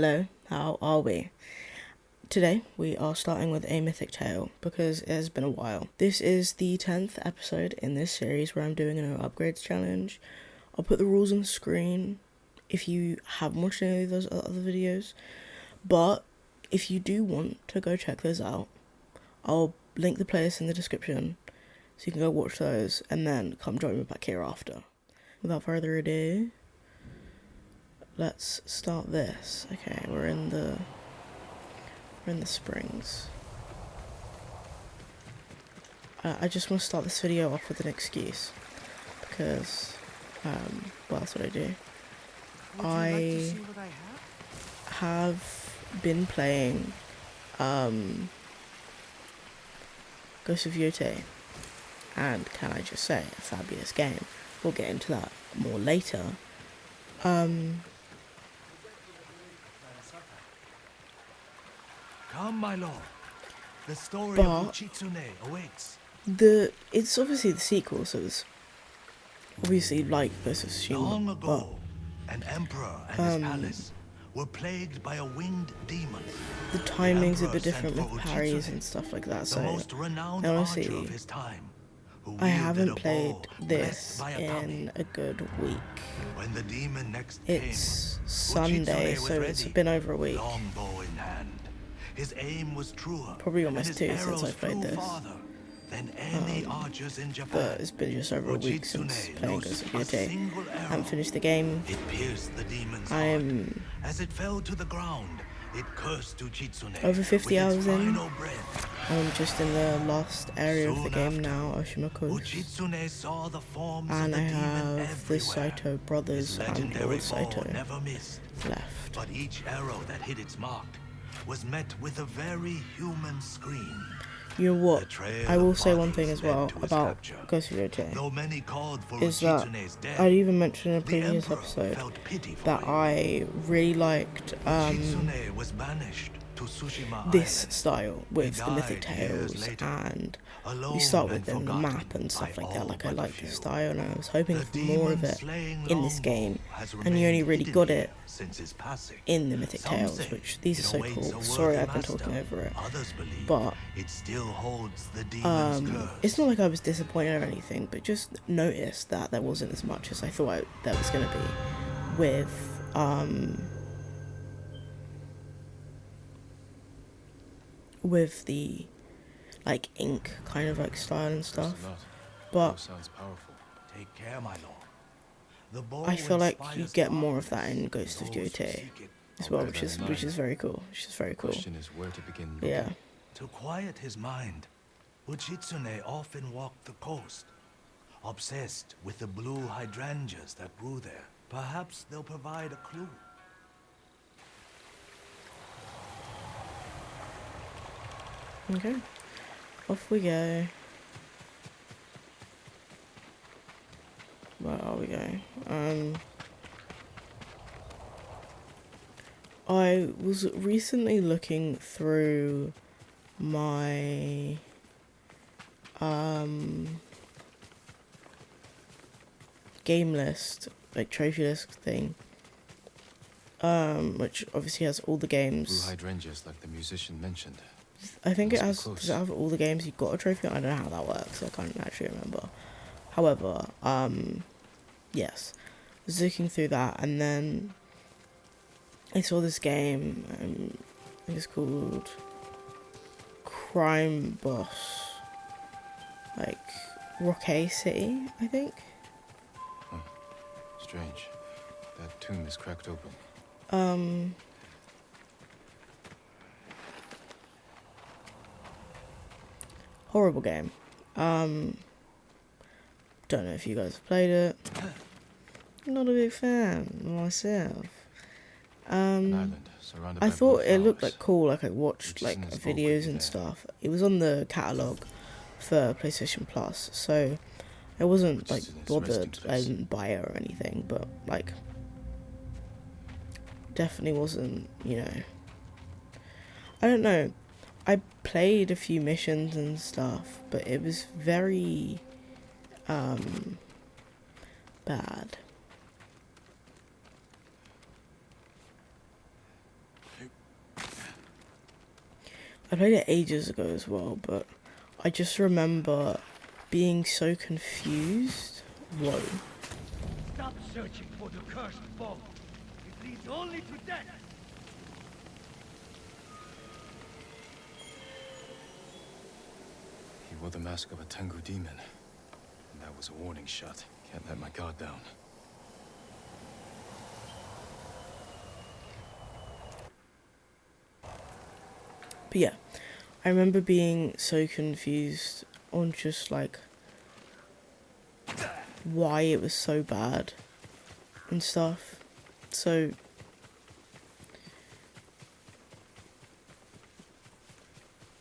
Hello, how are we? Today we are starting with a mythic tale because it has been a while. This is the 10th episode in this series where I'm doing a no upgrades challenge. I'll put the rules on the screen if you haven't watched any of those other videos, but if you do want to go check those out, I'll link the playlist in the description so you can go watch those and then come join me back here after. Without further ado, let's start this. Okay, we're in the springs. I just want to start this video off with an excuse because, well, that's what I do. I have been playing Ghost of Tsushima, and can I just say, a fabulous game. We'll get into that more later. Come, my lord. The story of Uchitsune awaits. It's obviously the sequel, so it's obviously like Ghost of Tsushima. Long ago, an emperor and his palace were plagued by a winged demon. The timing's a bit different with parries and stuff like that, so most renowned honestly, archer of his time, I haven't played this in a good week. When the demon next It's Sunday, Uchitsune so was it's ready, been over a week. longbow in hand. His aim was truer, Probably almost and two his since I arrows played flew this. farther than any archers in Japan. But it's been just over a week since playing Ghost of Tsushima. single I arrow. haven't finished the game. It pierced the demon's I heart. am As it fell to the ground, it cursed Uchitsune over 50 with its hours in. final breath. I'm just in the last area of the Soon game after, now, Oshima Coast. Uchitsune saw the forms And of I the demon have the everywhere. Saito brothers His and legendary Lord bow Saito never missed, left. but each arrow that hit its mark was met with a very human scream. You know what? The trail I will of say one thing bodies as well led to his about capture. Ghost of Tsushima. Though many called for Is that Uchitsune's death, I'd even mentioned in a the previous emperor episode felt pity for that him. I really liked Uchitsune was banished to Tsushima this Island. style with He the mythic died years tales, later, and you alone start and with in the forgotten map and stuff by like that. all Like I but like a the few. style, and I was hoping The for more of it demon-slaying in this longbow game, has and you only remained really hidden got here it since his passing. in the mythic Some tales, say which these are so awaits cool. a Sorry, worthy I've been master. talking over it, Others believe but it still holds the demon's curse. it's not like I was disappointed or anything, but just noticed that there wasn't as much as I thought there was going to be with the like ink kind of like style and stuff. But Sounds powerful. Take care, my lord. The bow I feel like you inspires get more of that confidence in Ghost of those who Tsushima seek it. as well, bear which that is in very cool. Which is very cool. Question is where to begin looking. Yeah. To quiet his mind, Uchitsune often walked the coast, obsessed with the blue hydrangeas that grew there. Perhaps they'll provide a clue. Okay. Off we go. Where are we going? I was recently looking through my game list, like trophy list thing, which obviously has all the Blue games. hydrangeas, like the musician mentioned. I think it Must be has. close. Does it have all the games you got a trophy on? I don't know how that works. I can't actually remember. However, yes, I was looking through that, and then I saw this game. I think it's called Crime Boss, like Rocket City, I think. Strange. That tomb is cracked open. Horrible game. Don't know if you guys have played it. Not a big fan myself. An island surrounded I by thought blue it looked flowers. like cool. Like I watched like Uchitsune's bow could videos be and there. stuff. It was on the catalog for PlayStation Plus, so I wasn't like Uchitsune's bothered. resting I place. didn't buy it or anything, but like definitely wasn't. You know, I don't know. I played a few missions and stuff, but it was very bad. I played it ages ago as well, but I just remember being so confused. Whoa. Stop searching for the cursed bow. It leads only to death. He wore the mask of a Tengu demon. And that was a warning shot. Can't let my guard down. But yeah, I remember being so confused on just like why it was so bad and stuff. So do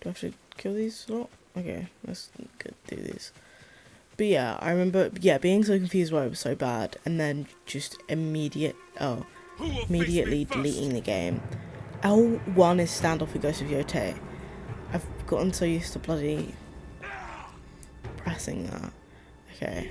I have to kill these lot? Okay, let's do these. But yeah, I remember being so confused why it was so bad, and then just immediately deleting the game. L1 is standoff for Ghost of Tsushima. I've gotten so used to bloody pressing that. Okay.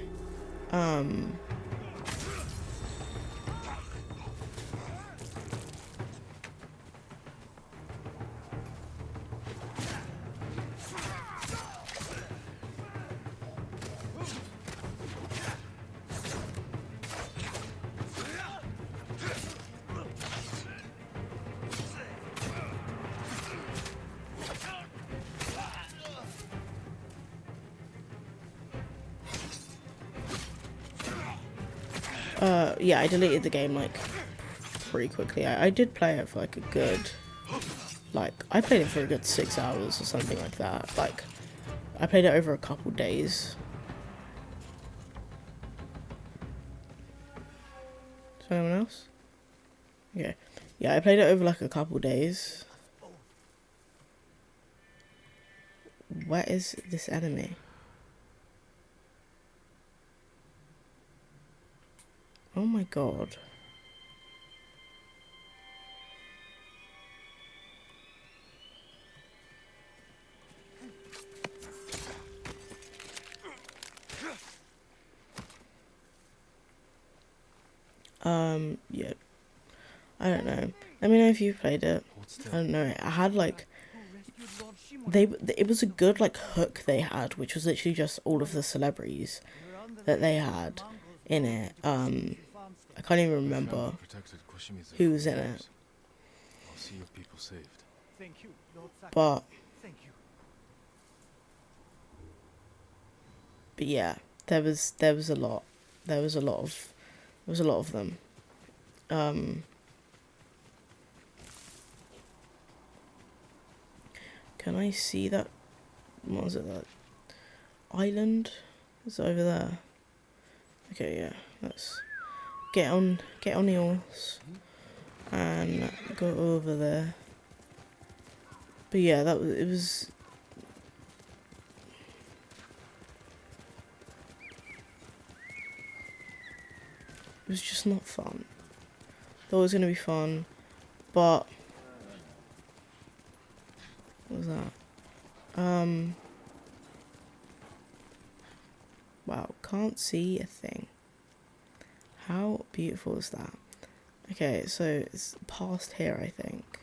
Yeah, I deleted the game like pretty quickly. I did play it for like a good, like I played it for a good 6 hours or something like that. Like I played it over a couple days. Is there anyone else? Yeah, yeah, I played it over like a couple days. Where is this enemy? Oh my god. Yeah. I don't know. Let me know if you played it. I don't know. I had like it was a good like hook they had, which was literally just all of the celebrities that they had in it. I can't even remember who was in it. I'll see your people saved. Thank you, Lord Sakai. But Thank you. yeah, there was a lot. There was a lot of them. Can I see that? What was it, that island? It's over there. Okay, yeah. Let's get on the horse and go over there. But yeah, it was just not fun. Thought it was gonna be fun, but what was that? Wow, can't see a thing. How beautiful is that? Okay, so it's past here, I think.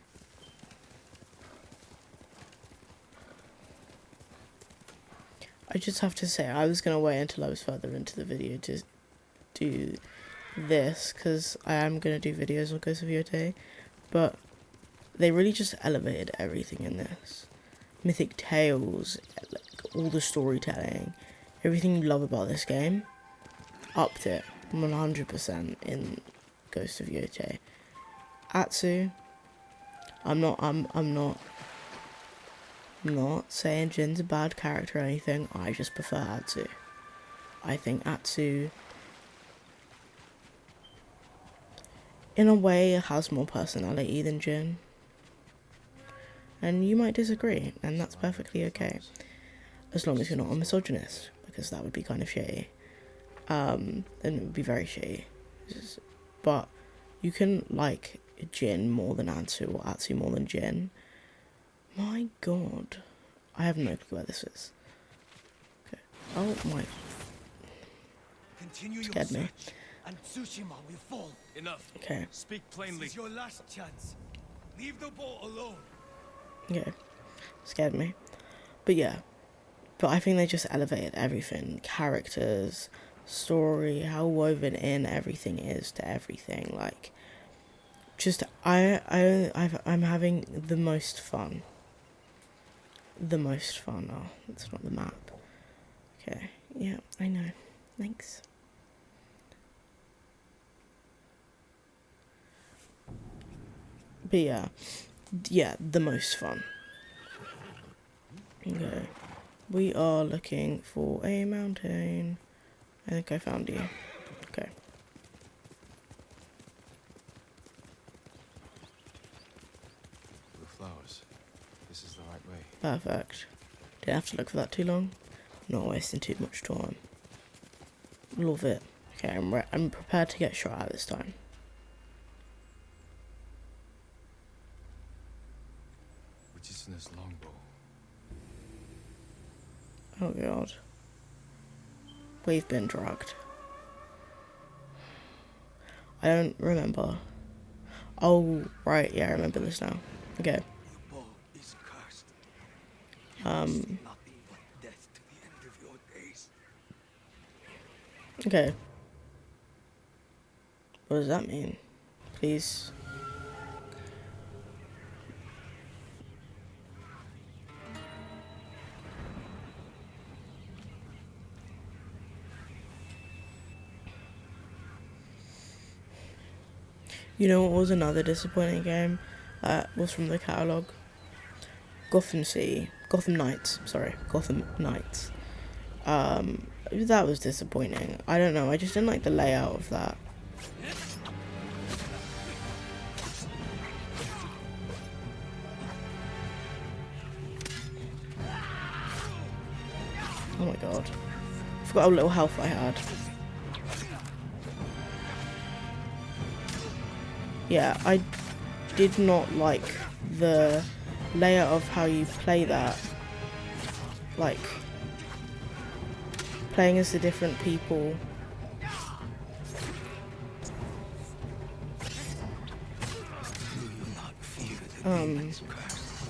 I just have to say, I was gonna wait until I was further into the video to do this, because I am gonna do videos on Ghost of Tsushima, but they really just elevated everything in this. Mythic tales, like all the storytelling, everything you love about this game, upped it 100% in Ghost of Tsushima. Atsu, I'm not saying Jin's a bad character or anything. I just prefer Atsu. I think Atsu, in a way, has more personality than Jin. And you might disagree, and that's perfectly okay. As long as you're not a misogynist, because that would be kind of shitty. Then it would be very shitty. But you can like Jin more than Atsu, or Atsu more than Jin. My god. I have no clue where this is. Okay. Oh my. Continue Scared your me. search, and Tsushima will fall. Enough. Okay. Speak plainly. This is your last chance. Leave the boat alone. Okay. scared me. But yeah, but I think they just elevated everything. Characters, story, how woven in everything is to everything. Like, just, I'm having the most fun. The most fun. Oh, that's not the map. Okay, yeah, I know. Thanks. But yeah, the most fun. Okay, we are looking for a mountain. I think I found you. Okay. The flowers. This is the right way. Perfect. Didn't have to look for that too long. Not wasting too much time. Love it. Okay, I'm prepared to get shot at this time. Uchitsune's longbow. Oh god. We've been drugged. I don't remember. Oh, right, yeah, I remember this now. Okay. Your bow is cursed. Nothing but death to the end of your days. Okay. What does that mean? Please. You know what was another disappointing game that was from the catalogue? Gotham Knights. That was disappointing. I don't know, I just didn't like the layout of that. Oh my god. I forgot how little health I had. Yeah, I did not like the layout of how you play that. Like, playing as the different people.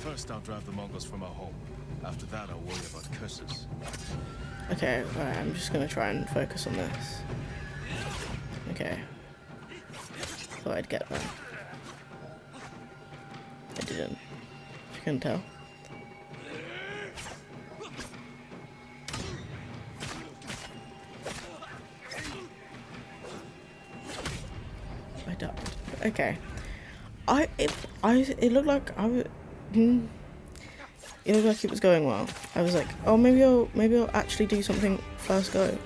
First, I'll drive the Mongols from our home. After that, I'll worry about curses. Okay, alright, I'm just gonna try and focus on this. Okay. Thought I'd get that. I didn't. You couldn't tell. I died. Okay. It looked like I was. It looked like it was going well. I was like, oh, maybe I'll actually do something first go.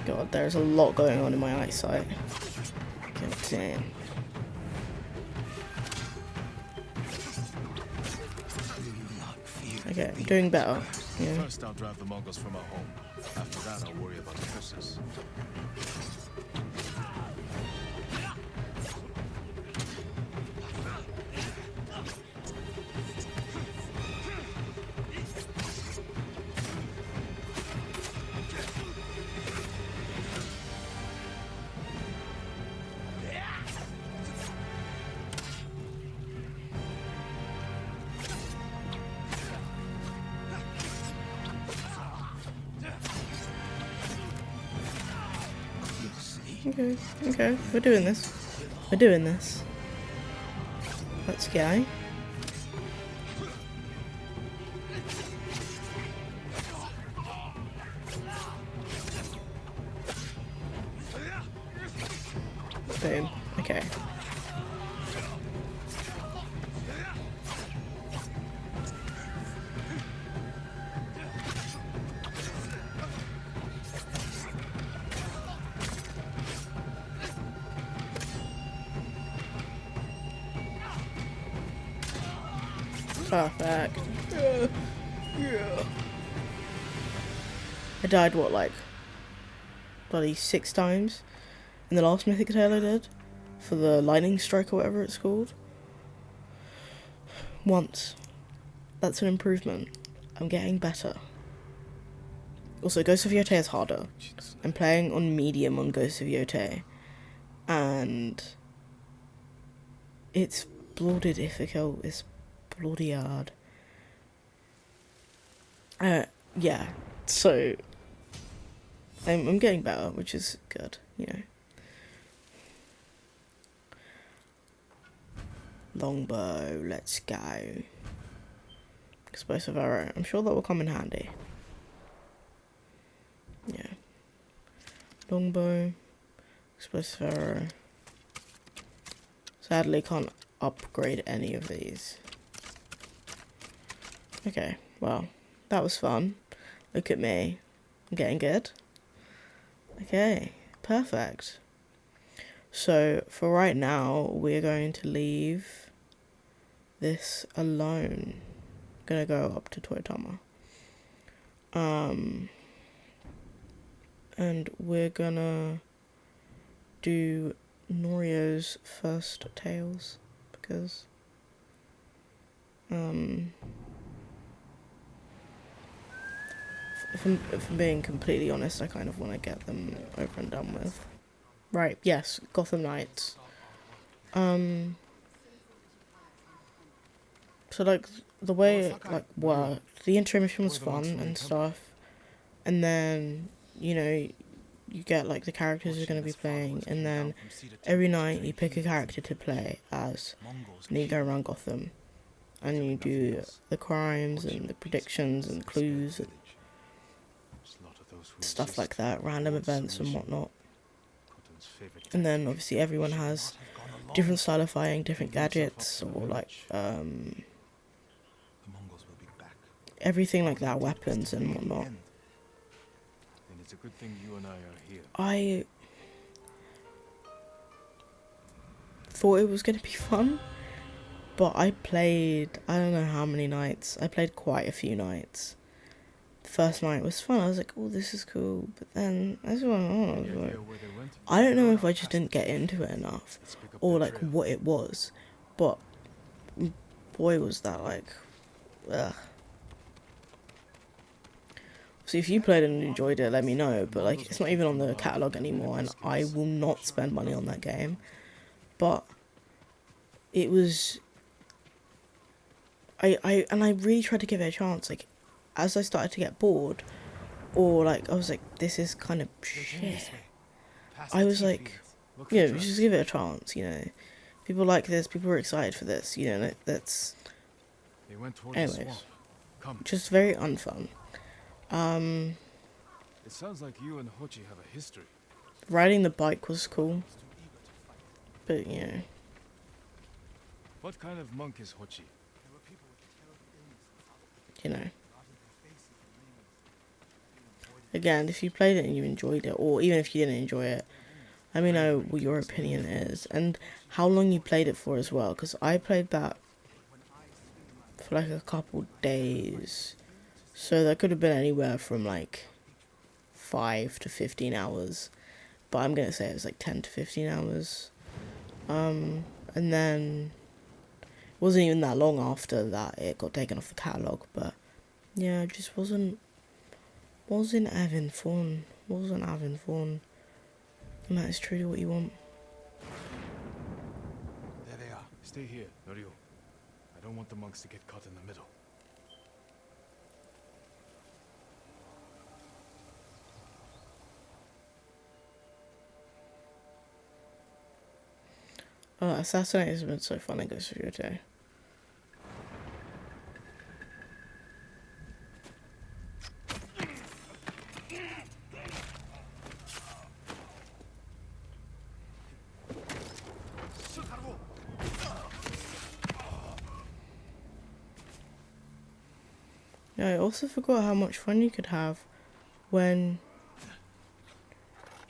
God, there's a lot going on in my eyesight. God damn. Okay, I'm doing better. Yeah. First, I'll drive the Mongols from our home. After that, I'll worry about curses. Okay, we're doing this. We're doing this. Let's go. Boom. Okay. Perfect. Yeah. I died, what, like, bloody 6 times in the last Mythic tale I did? For the lightning strike or whatever it's called. once. That's an improvement. I'm getting better. Also, Ghost of Yotei is harder. I'm playing on medium on Ghost of Yotei, and it's bloody difficult. It's bloody hard. Yeah. So I'm getting better, which is good, you know. Longbow, let's go. Explosive arrow. I'm sure that will come in handy. Yeah. Longbow, explosive arrow. Sadly, can't upgrade any of these. Okay, well, that was fun. Look at me. I'm getting good. Okay, perfect. So, for right now, we're going to leave this alone. Gonna go up to Toyotama. And we're gonna do Norio's first tales, because if I'm being completely honest, I kind of want to get them over and done with. Right, yes, Gotham Knights. So like the way it like worked, the intro mission was fun and stuff, and then you know you get like the characters you're going to be playing, and then every night you pick a character to play as, and you go around Gotham, and you do the crimes and the predictions and clues and stuff like that, random events and whatnot. And then obviously everyone has different style of fighting, different gadgets, or like everything like that, weapons and whatnot. It's a good thing you and I are here. I thought it was going to be fun, but I played, I don't know how many nights. I played quite a few nights. The first night was fun. I was like, oh, this is cool. But then as I went on, I was like, I don't know if I just didn't get into it enough, or like what it was. But boy, was that like, ugh. So if you played and enjoyed it, let me know. But like, it's not even on the catalogue anymore, and I will not spend money on that game. But it was, I really tried to give it a chance. Like, as I started to get bored, or like I was like, this is kind of shit, I was like, you know, just give it a chance. You know, people like this. People are excited for this. You know, that's. Anyways, just very unfun. It sounds like you and Hochi have a history. Riding the bike was cool, but you know. What kind of monk is Hochi? You know. Again, if you played it and you enjoyed it, or even if you didn't enjoy it, let me know what your opinion is and how long you played it for as well. Because I played that for like a couple days, so that could have been anywhere from like 5 to 15 hours, but I'm gonna say it was like 10 to 15 hours. And then it wasn't even that long after that it got taken off the catalogue, but yeah, it just wasn't having fun. And that is truly what you want. There they are. Stay here, Norio. I don't want the monks to get caught in the middle. Assassinate has been so fun in Ghost of Tsushima. Yeah, I also forgot how much fun you could have when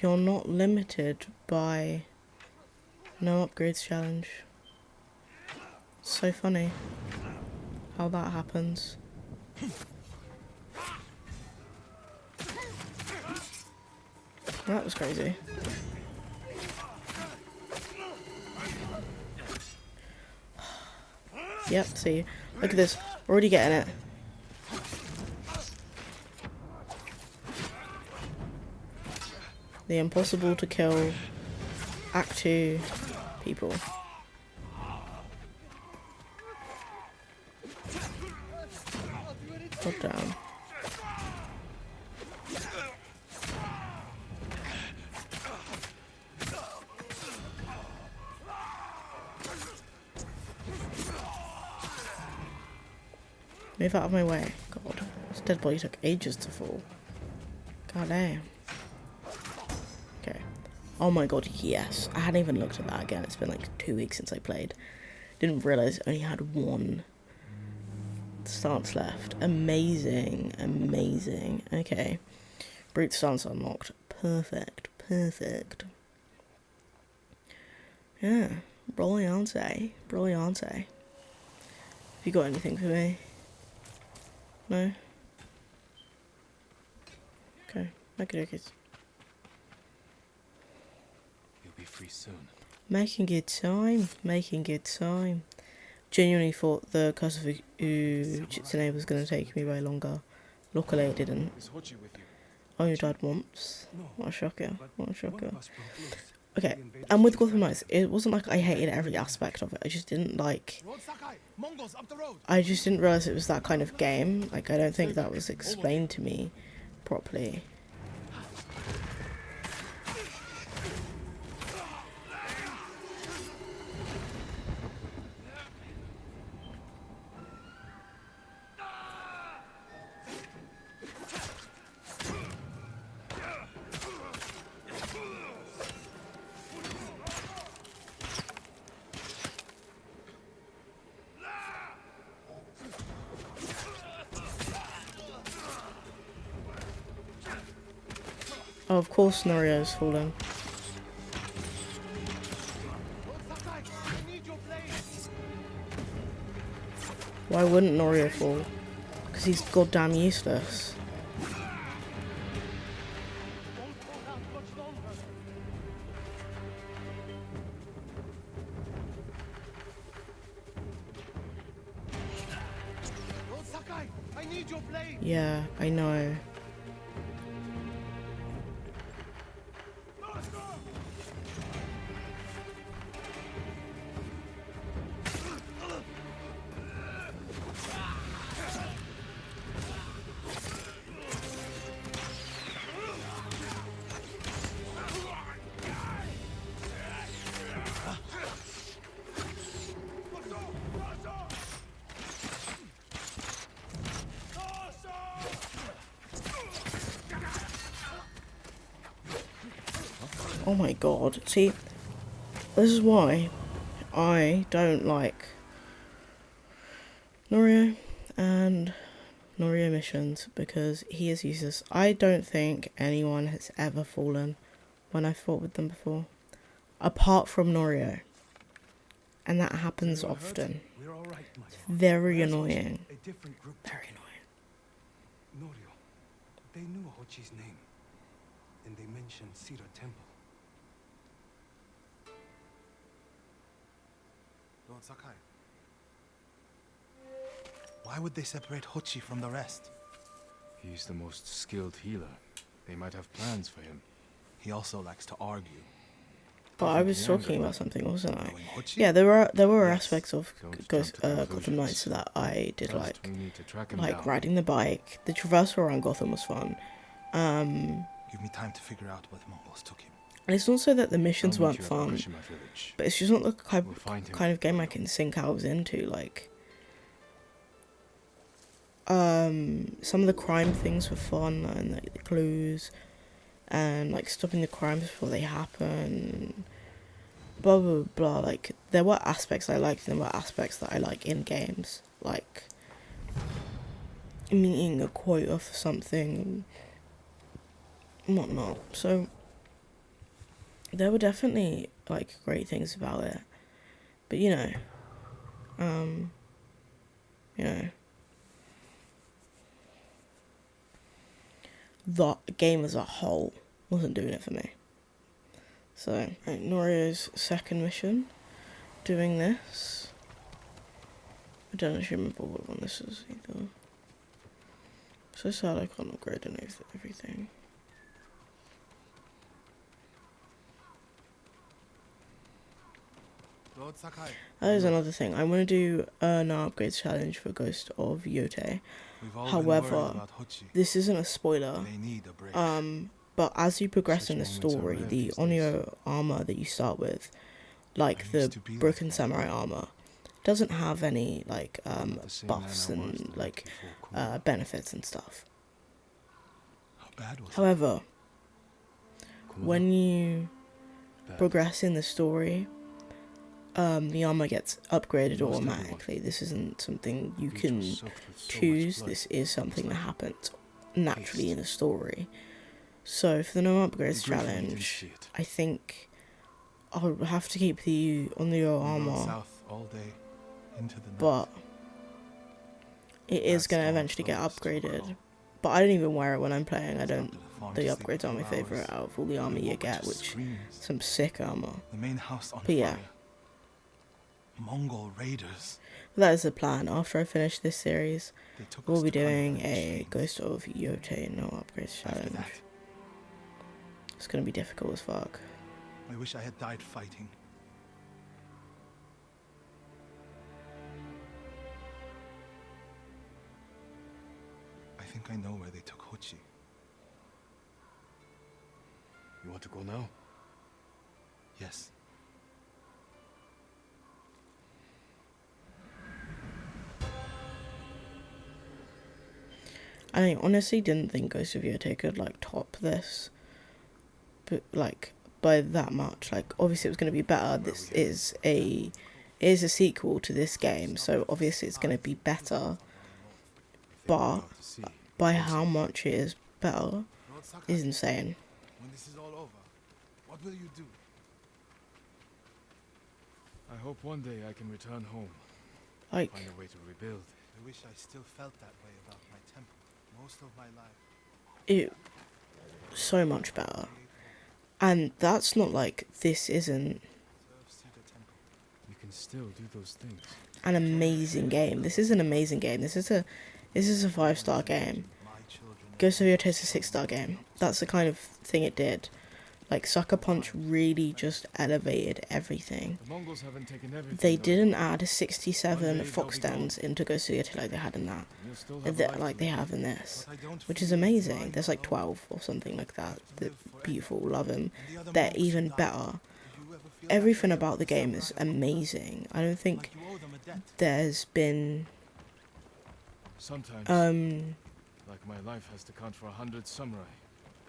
you're not limited by no upgrades challenge. It's so funny how that happens. That was crazy. Yep, see, look at this. We're already getting it. The impossible to kill Act 2 people. God damn. Move out of my way. God, this dead body took ages to fall. God damn. Okay. Oh my god, yes. I hadn't even looked at that again. It's been like 2 weeks since I played. Didn't realise it only had one stance left. Amazing. Amazing. Okay. Brute stance unlocked. Perfect. Perfect. Yeah. Brilliante. Brilliante. Have you got anything for me? No? Okay. Okay. You'll be free soon. Making good time. Making good time. Genuinely thought the Ghost of Uchitsune was going to take me way longer. Luckily it didn't. Is Hochi with you? I only died once. What a shocker. What a One of shocker. us broke loose. Okay, We invaded and with Shinkai. Gotham Knights, it wasn't like I hated every aspect of it. I just didn't like... Road Sakai! Mongols up the road! I just didn't realise it was that kind of game. Like, I don't think that was explained to me properly. Oh, of course Norio's fallen. Road Sakai! I need your blade! Why wouldn't Norio fall? Because he's goddamn useless. Don't hold out much longer! Road Sakai! I need your blade! Yeah, I know. Oh my god. See, this is why I don't like Norio and Norio missions, because he is useless. I don't think anyone has ever fallen when I fought with them before, apart from Norio. And that happens often. We're all right, my Very annoying. A different group. Very annoying. Norio. They knew Hochi's name. And they mentioned Cedar Temple. Lord Sakai. Why would they separate Hochi from the rest? He's the most skilled healer. They might have plans for him. He also likes to argue. But I was talking about something, wasn't I? Knowing Hochi? Yeah, there were Yes. aspects of Don't Ghost jump to Gotham conclusions. Knights that I did First, like. we need to track him Like down. riding the bike. The traversal around Gotham was fun. Give me time to figure out where the Mongols took him. And it's also that the missions I'll weren't meet you at fun. Fukushima village. But it's just not the We'll find him. kind of game I can sink hours into. Like, some of the crime things were fun, and like the clues, and like stopping the crimes before they happen. Blah blah blah. Like, there were aspects I liked, and there were aspects that I like in games, like meeting a quota for something and whatnot. So there were definitely like great things about it, but you know, the game as a whole wasn't doing it for me. So, right, Norio's second mission, doing this. I don't actually remember what one this is either. So sad I can't upgrade everything. Lord Sakai. That is another thing. I want to do an upgrades challenge for Ghost of Yote. We've all However, been worried about Hochi. This isn't a spoiler. They need a break. But as you progress Such in the moments are story, rare the these days. Onyo armor that you start with, like I the used to be broken like that. samurai armor, doesn't have any like I'm not the same man buffs I was and the like week before Kuma. benefits and stuff. How bad was However, Kuma? when you Bad. progress in the story, the armor gets upgraded Lost automatically. This isn't something you Beach can was soaked with so much choose. blood. This is something that like happens naturally paste. in the story. So for the no upgrades Be grateful you didn't challenge, see it. I think I'll have to keep the Onyo We rode armor, south all day into the night. but it is That going to storm eventually get froze us to a upgraded. crawl. But I don't even wear it when I'm playing. I Stopped don't. at a farm The to sleep upgrades for are my 2 favourite hours. out of all the armor We you woke get, to which screams. some sick armor. The main house on But yeah. fire. Mongol raiders. That is the plan. After I finish this series, They took we'll us be to hunt doing them in a chains. Ghost of Yote no upgrades After challenge. that, It's going to be difficult as fuck. I wish I had died fighting. I think I know where they took Hochi. You want to go now? Yes. I honestly didn't think Ghost of Yote could like top this, but like by that much. Like obviously it was going to be better. This is a sequel to this game, so obviously it's going to be better. But by how much it is better is insane. When this is all over, what will you do? I hope one day I can return home. Like Find a way to rebuild. I wish I still felt that way about my temple. Most of my life. it, so much better. And that's not like this isn't You can still do those things. an amazing game. This is an amazing game. This is a 5-star game. Ghost of Yote is a 6-star game. That's the kind of thing it did. Like Sucker Punch really just elevated everything. The Mongols haven't taken everything. They though. didn't add 67 fox dens into Ghost of Yote like they had in that. You'll still have a life Like to they live. have in this. But I don't Which feel is it's amazing. mine There's like alone. 12 or something like that. They're live forever. beautiful, love them. And the other They're monks even died. better. Do you ever feel Everything that way about the game is samurai? amazing. I don't think Like you owe them a debt. there's been Sometimes, like my life has to count for 100 samurai.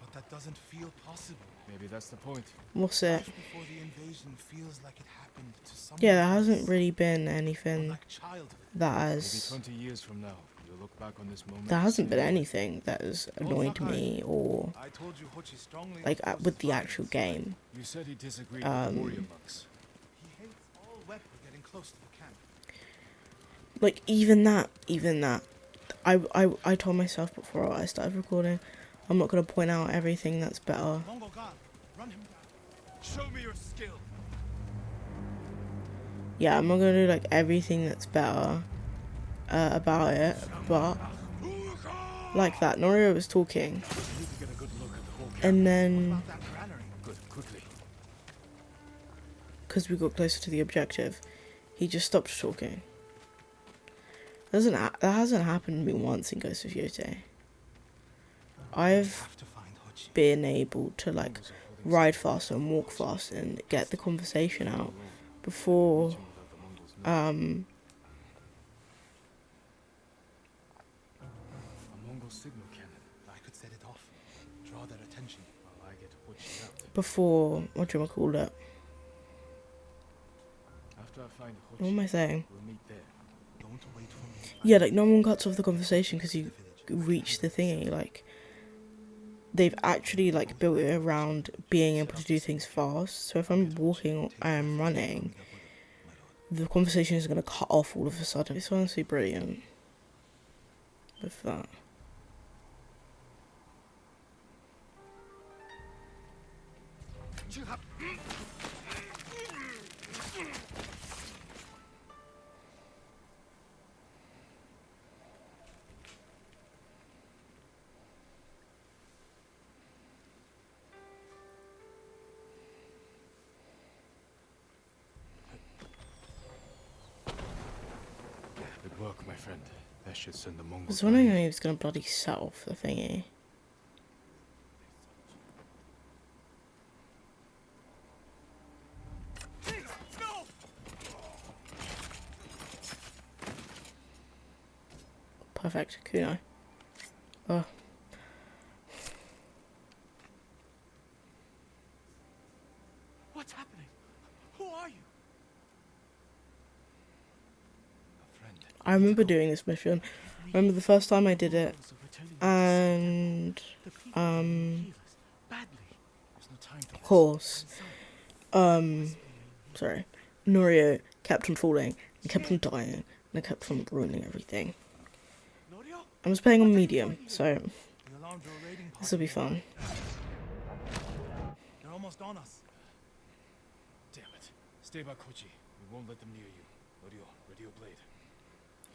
But that doesn't feel possible. Maybe that's the point. what's it? Life before the invasion feels like it happened to someone Yeah, there hasn't else. really been Or anything like childhood. that Maybe has 20 years from now, you'll look back on this moment. there and hasn't say, been anything that has annoyed me or I told you Hochi strongly like opposes with the violence. actual game. You said he disagreed with the warrior monks. He hates all weapons getting close to the camp. Like even that I told myself before I started recording, I'm not gonna point out everything that's better. Mongol God, run him down. Show me your skill. Yeah, I'm not gonna do like everything that's better about it, but like that, Norio was talking, I need to get a good look at the whole camp. and then About that granary. Good, quickly. because we got closer to the objective, he just stopped talking. That hasn't happened to me once in Ghost of Yote. I've Have to find Hochi. been able to like ride fast and walk fast and get the conversation out before A Mongol signal cannon. I could set it off. Draw their attention while I get Hochi out. before whatchamacallit. After I find Hochi, What am I saying? we'll meet there. Don't wait for me. Yeah, like no one cuts off the conversation because you reach the thingy. Like they've actually like built it around being able to do things fast. So if I'm walking or I'm running, the conversation is gonna cut off all of a sudden. It's honestly brilliant with that. my friend. That should send the I Mongols. was wondering how he was gonna bloody set off the thingy. No! Perfect. Kunai. Oh. What's happening? Who are you? A friend. I remember doing this mission. I remember the first time I did it, and of course, sorry, Norio kept on falling and kept on dying and I kept on ruining everything. Norio? I was playing on medium, so The alarms are a raiding this will be fun. They're almost on us. Damn it. Stay by Kochi. We won't let them near you. Norio, ready your blade.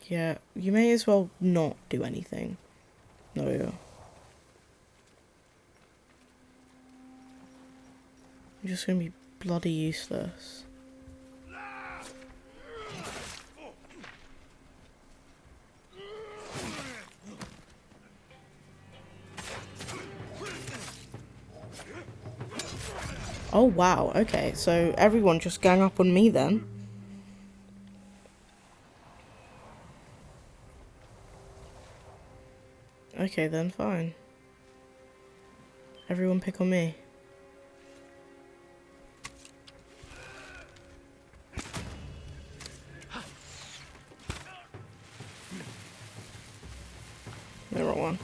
Yeah, you may as well not do anything. Norio. You're just gonna be bloody useless. Oh wow, okay, so everyone just gang up on me then. Okay then, fine. Everyone pick on me. No, wrong one.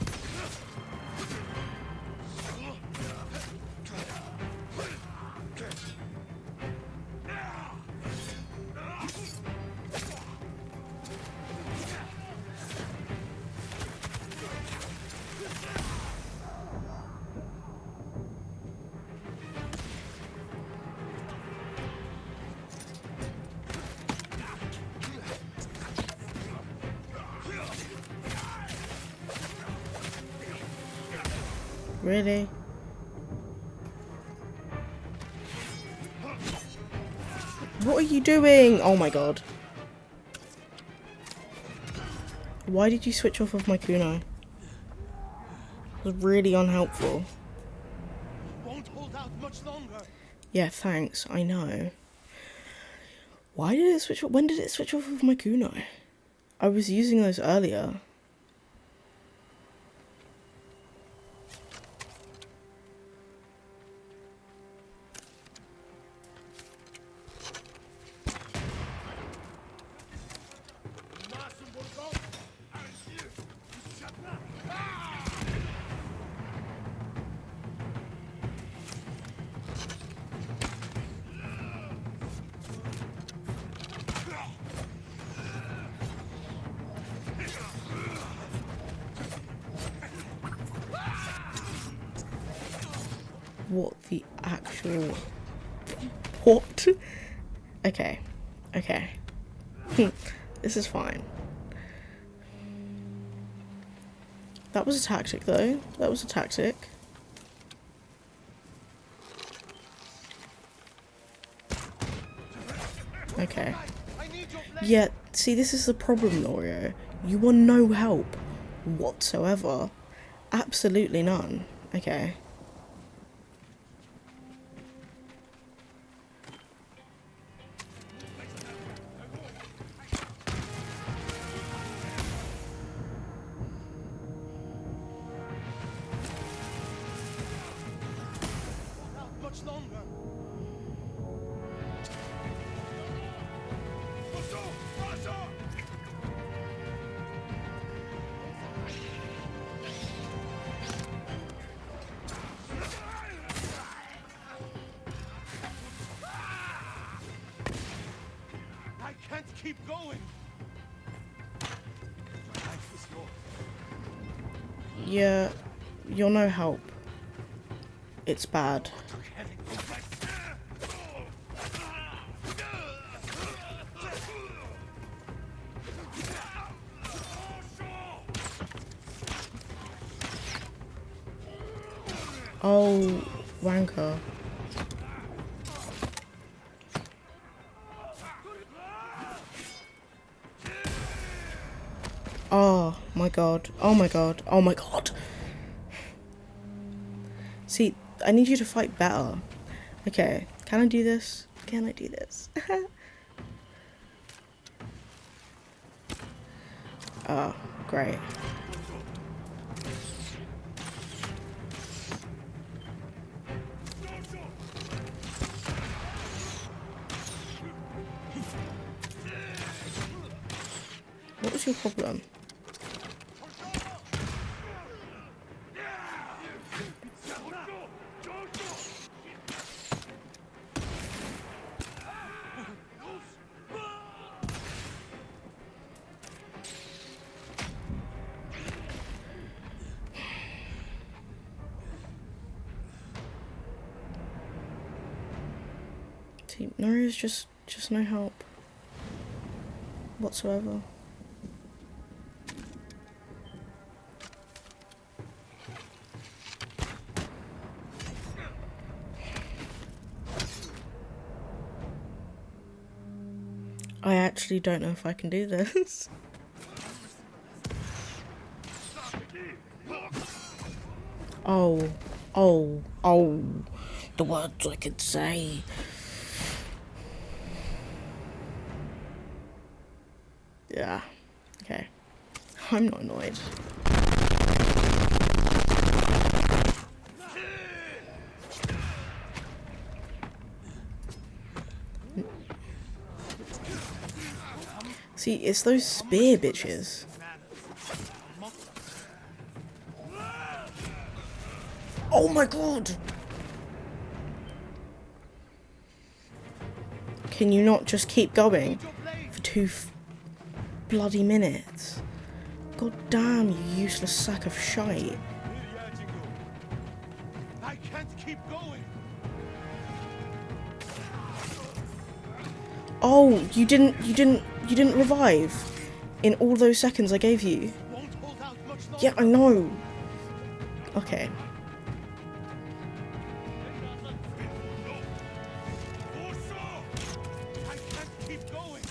Really? What are you doing? Oh my god. Why did you switch off of my kunai? It was really unhelpful. Won't hold out much longer. Yeah, thanks. I know. Why did it switch off? When did it switch off of my kunai? I was using those earlier. What the actual... What? Okay. Okay. This is fine. That was a tactic though. That was a tactic. Okay. Yeah, see, this is the problem, Norio. You are no help whatsoever. Absolutely none. Okay. Not much longer. I can't keep going. My life is yours. Yeah, you're no help. It's bad. Oh, wanker. Oh my god. Oh my god. Oh my god. See, I need you to fight better. Okay, can I do this? Can I do this? Oh, great. What was your problem? See, Norio's just no help whatsoever. I actually don't know if I can do this. Oh, oh, oh, the words I could say. Yeah, okay. I'm not annoyed. See, it's those spear bitches. Oh my god! Can you not just keep going for 2 bloody minutes? God damn, you useless sack of shite. I can't keep going. Oh, you didn't revive in all those seconds I gave you. Won't hold out much longer. Yeah, I know. Okay. I can't keep going.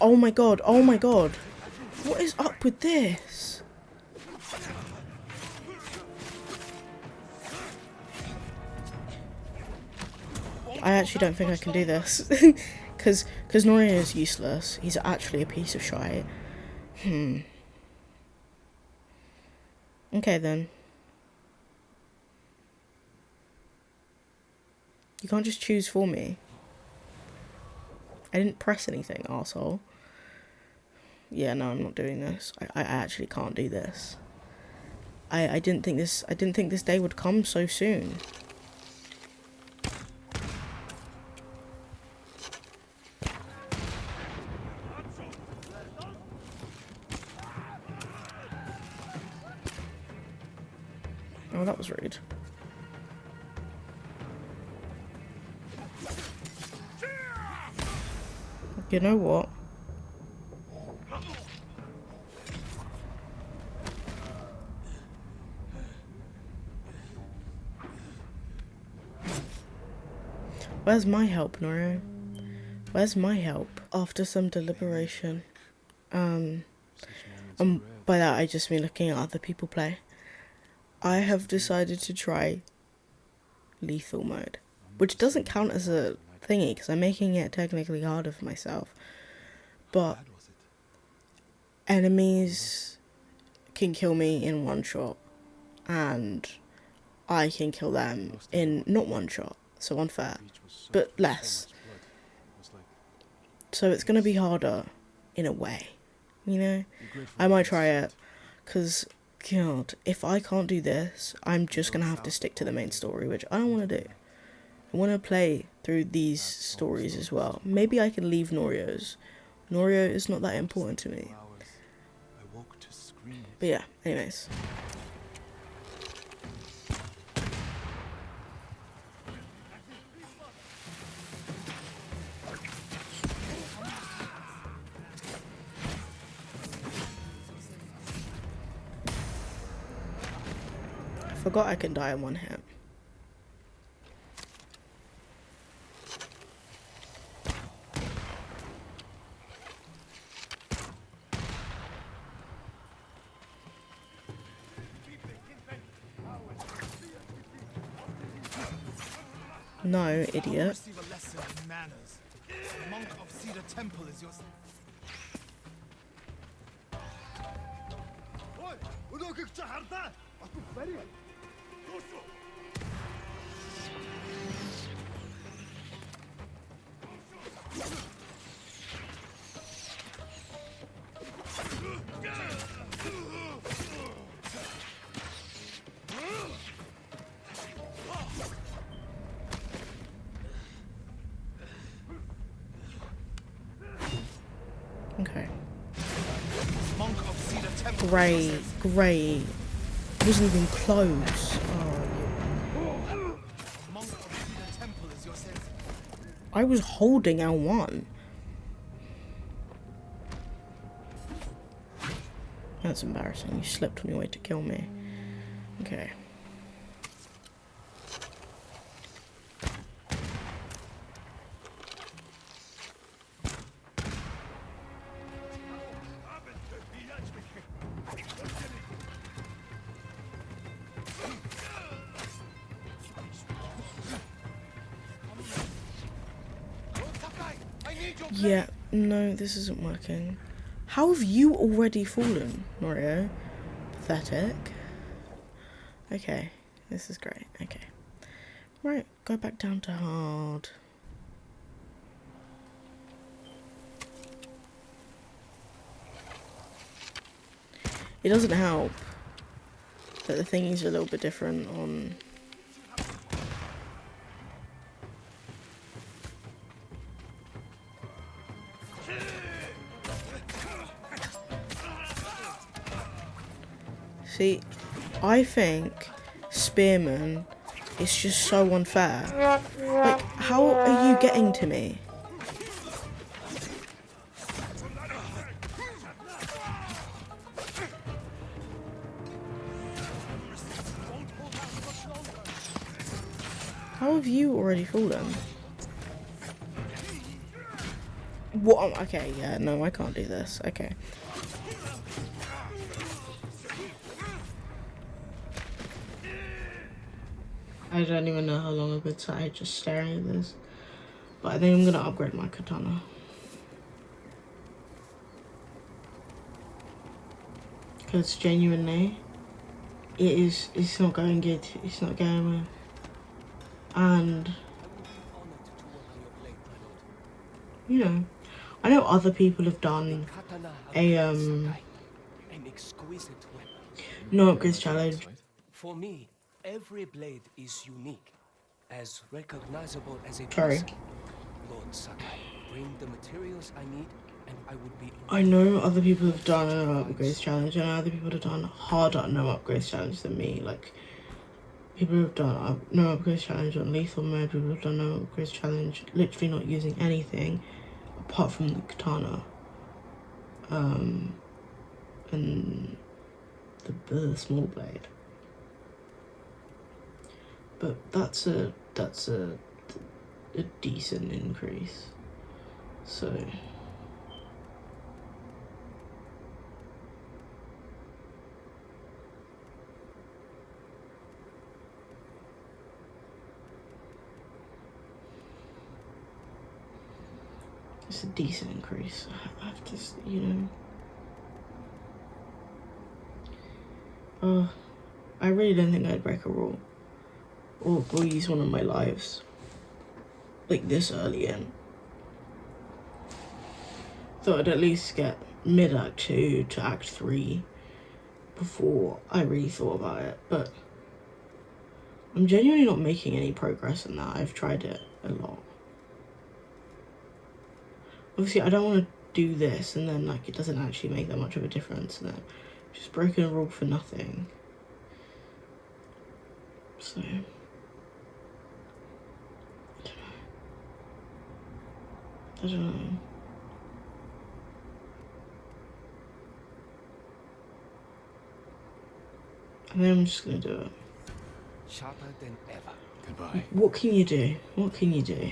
Oh my god, oh my god. What is up with this? I actually don't think I can do this. Because Norio is useless. He's actually a piece of shite. Okay then. You can't just choose for me. I didn't press anything, arsehole. Yeah, no, I'm not doing this. I actually can't do this. I didn't think this day would come so soon. Oh, that was rude. You know what? Where's my help, Norio? Where's my help? After some deliberation, by that I just mean looking at other people play, I have decided to try lethal mode, which doesn't count as a thingy because I'm making it technically harder for myself, but enemies can kill me in one shot and I can kill them in not one shot, so unfair, but less. So it's gonna be harder in a way, you know? I might try it, because, God, if I can't do this, I'm just gonna have to stick to the main story, which I don't want to do. I want to play through these stories as well. Maybe I can leave Norio's. Norio is not that important to me. But yeah, anyways. I forgot I can die in one hit. No, Come idiot. receive a lesson in manners. The monk of Cedar Temple is yours. Okay. Monk of Cedar Temple. Great, great. Wasn't even close. Oh, Monk of Cedar Temple is your sense. I was holding L1. That's embarrassing. You slipped on your way to kill me. Okay. Yeah, no, this isn't working. How have you already fallen, Norio? Pathetic. Okay, this is great. Okay. Right, go back down to hard. It doesn't help that the thingies are a little bit different on... See, I think Spearman is just so unfair. Like, how are you getting to me? How have you already fallen? What? Okay, yeah, no, I can't do this. Okay. I don't even know how long I've been sat just staring at this. But I think I'm gonna upgrade my katana. Because genuinely, it's not going good. It's not going well. And, you know, I know other people have done a, no upgrades challenge. For me, every blade is unique, as recognizable as a Sorry. piece. Lord Sakai, bring the materials I need, and I would be... I know other people have done a no upgrades challenge, and other people have done harder no upgrades challenge than me. Like, people have done a no upgrades challenge on lethal mode, people have done no upgrades challenge literally not using anything apart from the katana. And the small blade. But that's a decent increase. So it's a decent increase. I have to, you know. I really don't think I'd break a rule or use one of my lives like this early in. Thought I'd at least get mid-act 2 to act 3 before I really thought about it, but I'm genuinely not making any progress in that. I've tried it a lot. Obviously, I don't want to do this and then like it doesn't actually make that much of a difference and then just broken a rule for nothing. So I don't know. I think I'm just gonna do it. Sharper than ever. Goodbye. What can you do? What can you do?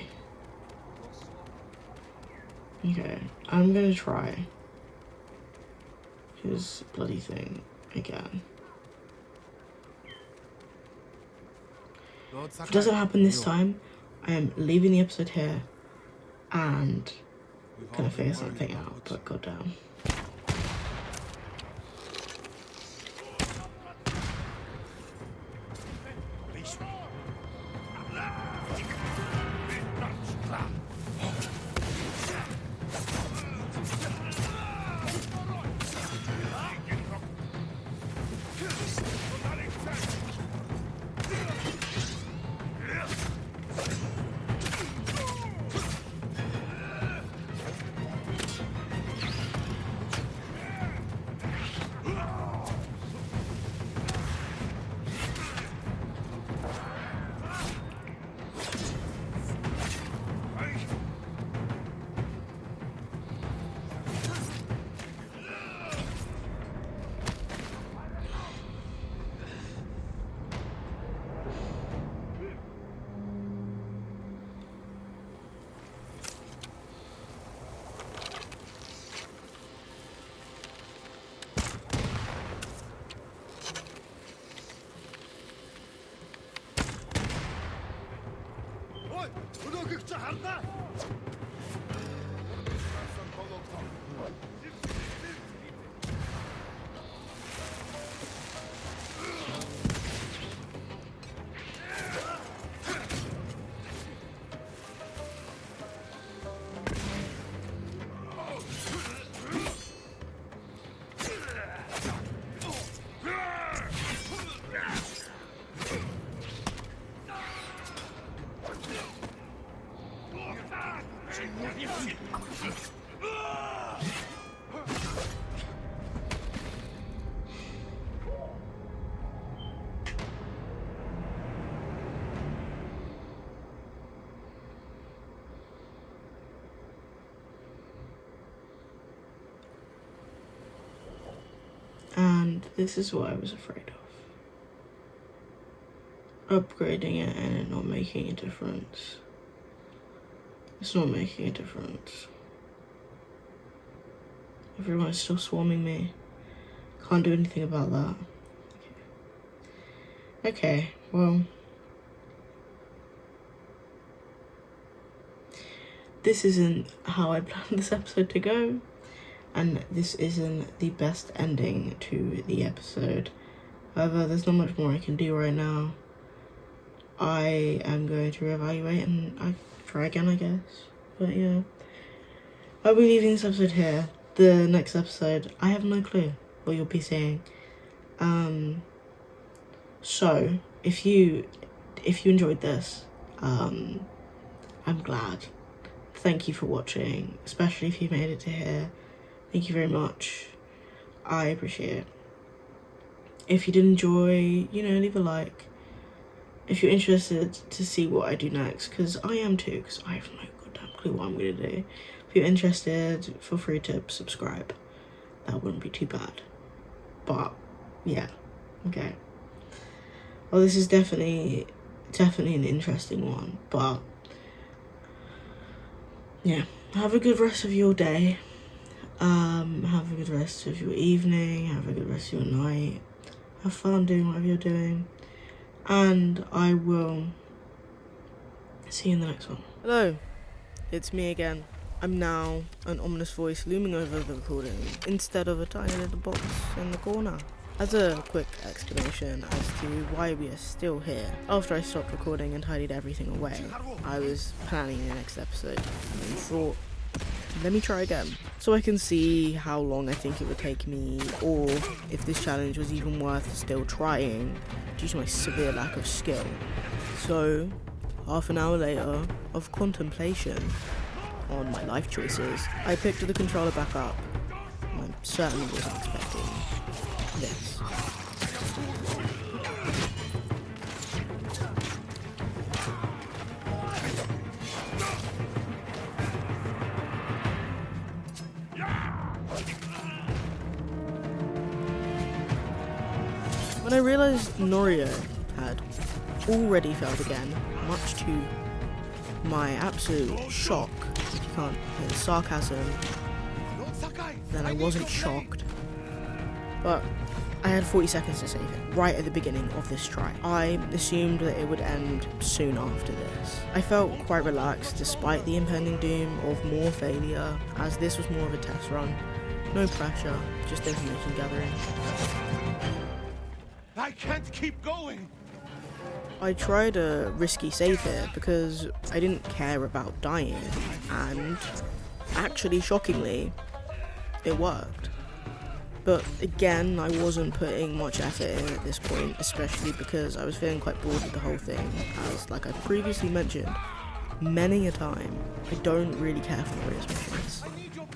Okay, I'm gonna try his bloody thing again. Lord If Sakai, it doesn't happen this you. time, I am leaving the episode here and gonna figure something out, but goddamn. And this is what I was afraid of. Upgrading it and it not making a difference. It's not making a difference. Everyone is still swarming me. Can't do anything about that. Okay, well. This isn't how I planned this episode to go. And this isn't the best ending to the episode. However, there's not much more I can do right now. I am going to reevaluate and I try again, I guess. But yeah, I'll be leaving this episode here. The next episode, I have no clue what you'll be seeing. So if you enjoyed this, I'm glad. Thank you for watching, especially if you made it to here. Thank you very much. I appreciate it. If you did enjoy, leave a like. If you're interested to see what I do next, because I am too, because I have no goddamn clue what I'm going to do. If you're interested, feel free to subscribe. That wouldn't be too bad. But, yeah. Okay. Well, this is definitely an interesting one. But, yeah. Have a good rest of your day. Have a good rest of your evening, have a good rest of your night, have fun doing whatever you're doing, and I will see you in the next one. Hello, it's me again. I'm now an ominous voice looming over the recording instead of a tiny little box in the corner. As a quick explanation as to why we are still here, after I stopped recording and tidied everything away, I was planning the next episode and thought, let me try again, so I can see how long I think it would take me, or if this challenge was even worth still trying, due to my severe lack of skill. So, half an hour later, of contemplation on my life choices, I picked the controller back up. I certainly wasn't expecting this. When I realised Norio had already failed again, much to my absolute shock, if you can't hear the sarcasm, then I wasn't shocked. But I had 40 seconds to save it, right at the beginning of this try. I assumed that it would end soon after this. I felt quite relaxed despite the impending doom of more failure, as this was more of a test run. No pressure, just information gathering. I can't keep going! I tried a risky save here because I didn't care about dying, and actually, shockingly, it worked. But again, I wasn't putting much effort in at this point, especially because I was feeling quite bored with the whole thing, as, like I've previously mentioned many a time, I don't really care for Norio's missions.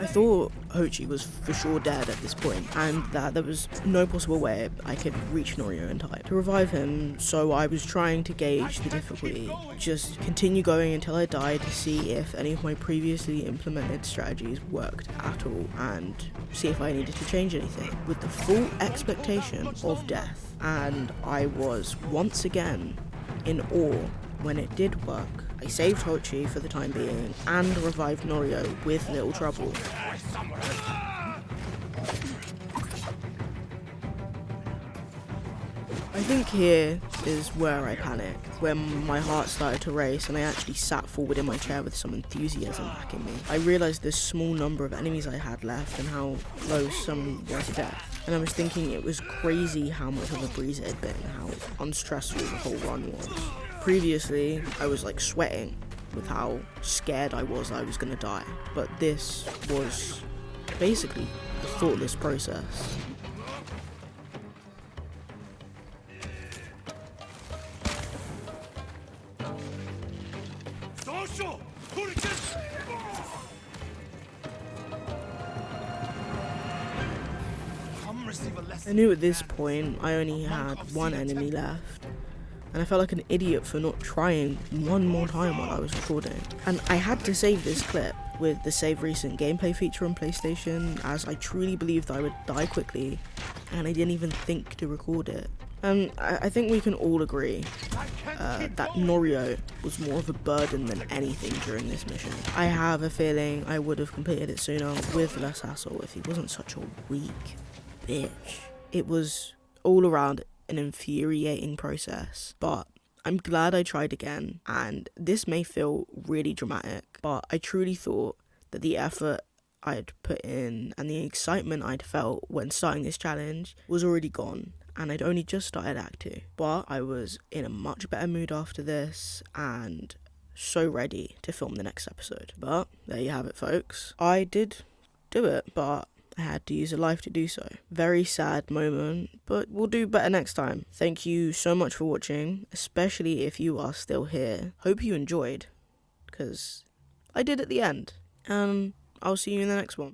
I thought Hochi was for sure dead at this point, and that there was no possible way I could reach Norio in time to revive him, so I was trying to gauge the difficulty, just continue going until I died to see if any of my previously implemented strategies worked at all, and see if I needed to change anything, with the full expectation of death. And I was once again in awe when it did work. I saved Hochi for the time being and revived Norio with little trouble. I think here is where I panicked, when my heart started to race and I actually sat forward in my chair with some enthusiasm back in me. I realised the small number of enemies I had left and how close some were to death. And I was thinking it was crazy how much of a breeze it had been, how unstressful the whole run was. Previously, I was like sweating with how scared I was gonna die, but this was basically a thoughtless process. I knew at this point I only had one enemy left, and I felt like an idiot for not trying one more time while I was recording. And I had to save this clip with the Save Recent Gameplay feature on PlayStation, as I truly believed I would die quickly, and I didn't even think to record it. And I think we can all agree that Norio was more of a burden than anything during this mission. I have a feeling I would have completed it sooner with less hassle if he wasn't such a weak bitch. It was all around an infuriating process, but I'm glad I tried again, and this may feel really dramatic, but I truly thought that the effort I'd put in and the excitement I'd felt when starting this challenge was already gone, and I'd only just started Act 2. But I was in a much better mood after this, and so ready to film the next episode. But there you have it, folks. I did do it, but I had to use a life to do so. Very sad moment, but we'll do better next time. Thank you so much for watching, especially if you are still here. Hope you enjoyed, because I did at the end. I'll see you in the next one.